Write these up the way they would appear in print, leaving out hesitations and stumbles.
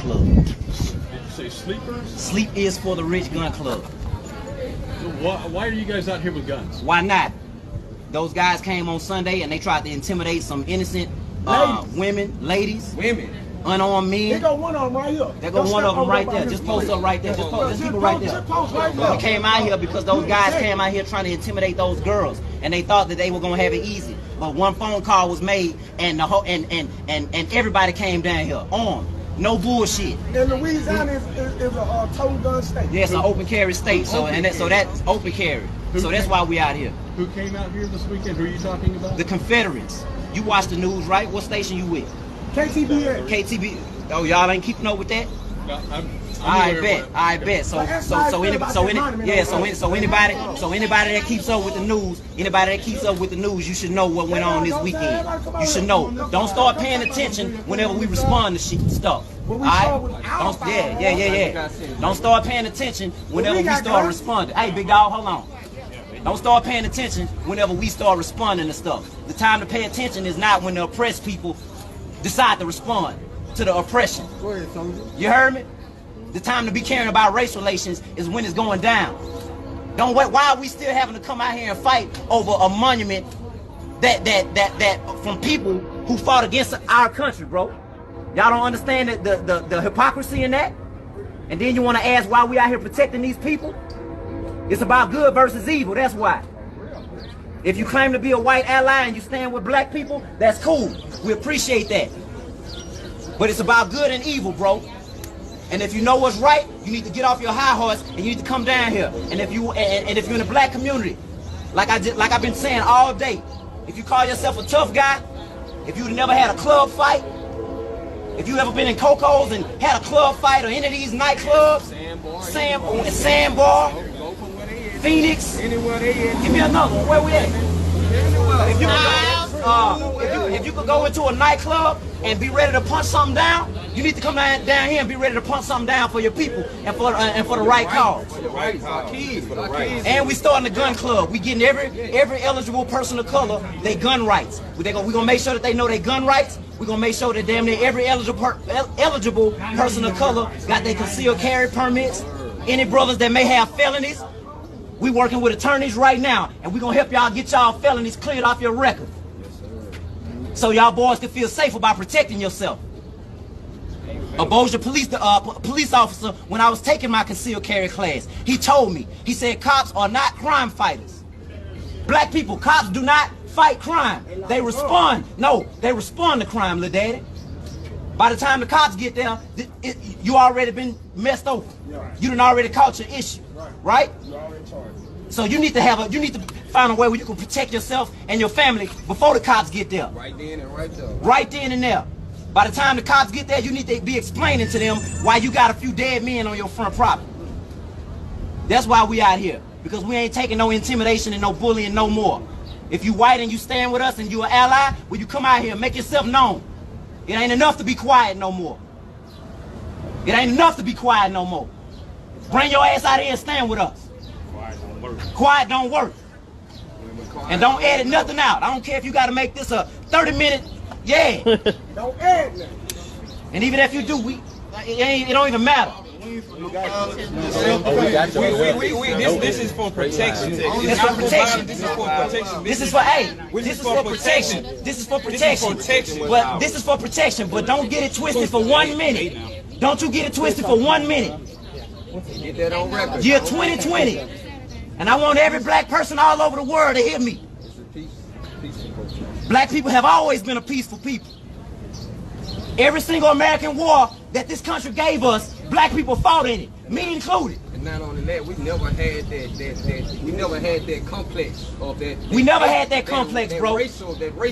Club. Did you say sleepers? Sleep is for the rich gun club. Why are you guys out here with guns? Why not? Those guys came on Sunday and they tried to intimidate some innocent women, ladies, unarmed men. There go one of them right here. There go one of them right there. Just post up right there. Just keep it right there. Just post right there. We came out here because those guys came out here trying to intimidate those girls, and they thought that they were gonna have it easy. But one phone call was made, and the whole and everybody came down here armed. No bullshit. And Louisiana is a total gun state. Yeah, it's an open carry state, so that's open carry. So that's why we out here. Who came out here this weekend? Who are you talking about? The Confederates. You watch the news, right? What station you with? KTBA. KTB. Oh, y'all ain't keeping up with that? No, I bet. So anybody that keeps up with the news, you should know what went on this weekend. You should know. Don't start paying attention whenever we respond to stuff. Alright? Don't start paying attention whenever we start responding. Hey, big dog, hold on. Don't start paying attention whenever we start responding to stuff. The time to pay attention is not when the oppressed people decide to respond to the oppression. Go ahead, Soldier. You heard me? The time to be caring about race relations is when it's going down. Don't wait. Why are we still having to come out here and fight over a monument that from people who fought against our country, bro? Y'all don't understand the hypocrisy in that? And then you want to ask why we out here protecting these people? It's about good versus evil, that's why. If you claim to be a white ally and you stand with black people, that's cool. We appreciate that. But it's about good and evil, bro. And if you know what's right, you need to get off your high horse and you need to come down here. And if you're in the black community, like I've been saying all day, if you call yourself a tough guy, if you've never had a club fight, if you ever been in Coco's and had a club fight or any of these nightclubs, Sandbar, Phoenix, give me another one. Where we at? If you could go into a nightclub and be ready to punch something down, you need to come down here and be ready to punch something down for your people and for the right cause. And we starting a gun club. We getting every eligible person of color their gun rights. We gonna make sure that they know their gun rights. We're gonna make sure that damn near every eligible person of color got their concealed carry permits. Any brothers that may have felonies, we working with attorneys right now, and we're gonna help y'all get y'all felonies cleared off your record. So y'all boys can feel safe about protecting yourself. A Bossier police officer, when I was taking my concealed carry class, he told me, he said cops are not crime fighters. Black people, cops do not fight crime. They respond. No, they respond to crime, little daddy. By the time the cops get there, you already been messed over. You done already caught your issue, right? So you need to find a way where you can protect yourself and your family before the cops get there. Right then and right there. Right then and there. By the time the cops get there, you need to be explaining to them why you got a few dead men on your front property. That's why we out here. Because we ain't taking no intimidation and no bullying no more. If you white and you stand with us and you an ally, well, you come out here and make yourself known. It ain't enough to be quiet no more. It ain't enough to be quiet no more. Bring your ass out here and stand with us. Quiet don't work. And don't edit nothing out. I don't care if you got to make this a 30-minute, yeah. Don't edit nothing. And even if you do, it don't even matter. This is for protection. This is for protection. This is for protection. This is for protection. This is for protection. But this is for protection. But don't get it twisted for 1 minute. Don't you get it twisted for 1 minute. Get that on record. Year 2020. And I want every black person all over the world to hear me. Black people have always been a peaceful people. Every single American war that this country gave us, black people fought in it, me included. And not only that, we never had that complex of that. We never had that complex, bro. We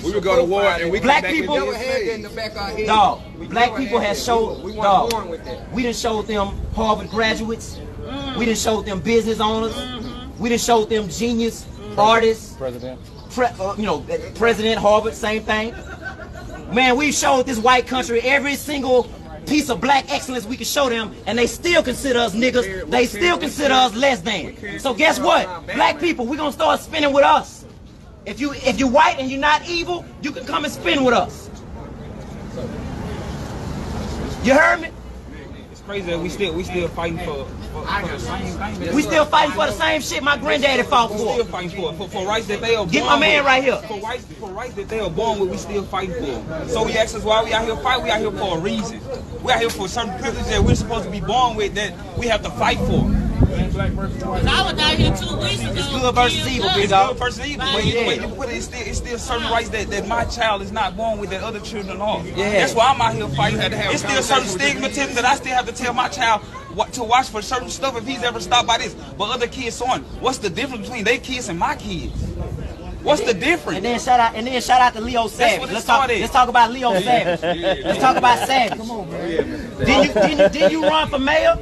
would go to war and we black people never had that in the back of our head. Dog, black people have showed. We weren't Dog, born with that. we done showed them Harvard graduates. We done showed them business owners. We done showed them genius artists. President. President Harvard, same thing. Man, we've showed this white country every single piece of black excellence we can show them, and they still consider us niggas. They still consider us less than. So guess what? Black people, we're gonna start spinning with us. If you white and you're not evil, you can come and spin with us. You heard me? crazy that we still fighting for the same thing. We still fighting for the same shit my granddaddy fought We for. still fighting for rights that they are born Get my man with. right here. For rights that they are born with, we still fighting for. So we ask us why we out here fighting. We out here for a reason. We out here for certain privileges that we're supposed to be born with that we have to fight for. I was out here 2 weeks ago. It's good versus evil, big It's dog. good versus evil, Right, but yeah. either way you put it, it's still certain rights that my child is not born with that other children are. Yeah. That's why I'm out here fighting. It's still certain stigmatism that I still have to tell my child to watch for certain stuff if he's ever stopped by this. But other kids on, what's the difference between their kids and my kids? What's the difference? And then shout out to Leo Savage. what it Let's started. talk about Leo Savage. Let's talk about Savage. Come on, man. Didn't you run for mayor?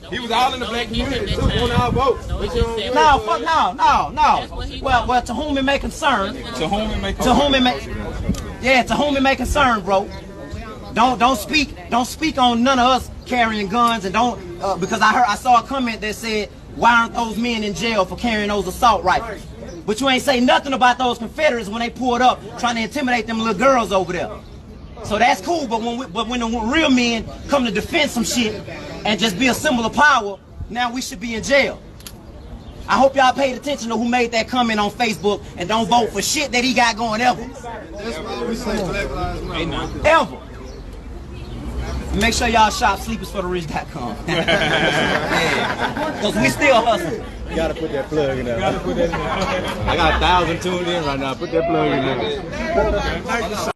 He was all in the black community. Took on our vote. No, fuck no. Well, to whom it may concern. To whom it may To whom it may. Yeah, to whom it may concern, bro. Don't speak on none of us carrying guns, and don't because I saw a comment that said, why aren't those men in jail for carrying those assault rifles? But you ain't say nothing about those Confederates when they pulled up trying to intimidate them little girls over there. So that's cool, but when the real men come to defend some shit and just be a symbol of power, now we should be in jail. I hope y'all paid attention to who made that comment on Facebook and don't vote for shit that he got going ever. Ever. Make sure y'all shop sleepersfortherich.com. Yeah. Because we still hustling. You gotta put that plug in there. I got 1,000 tuned in right now. Put that plug in there.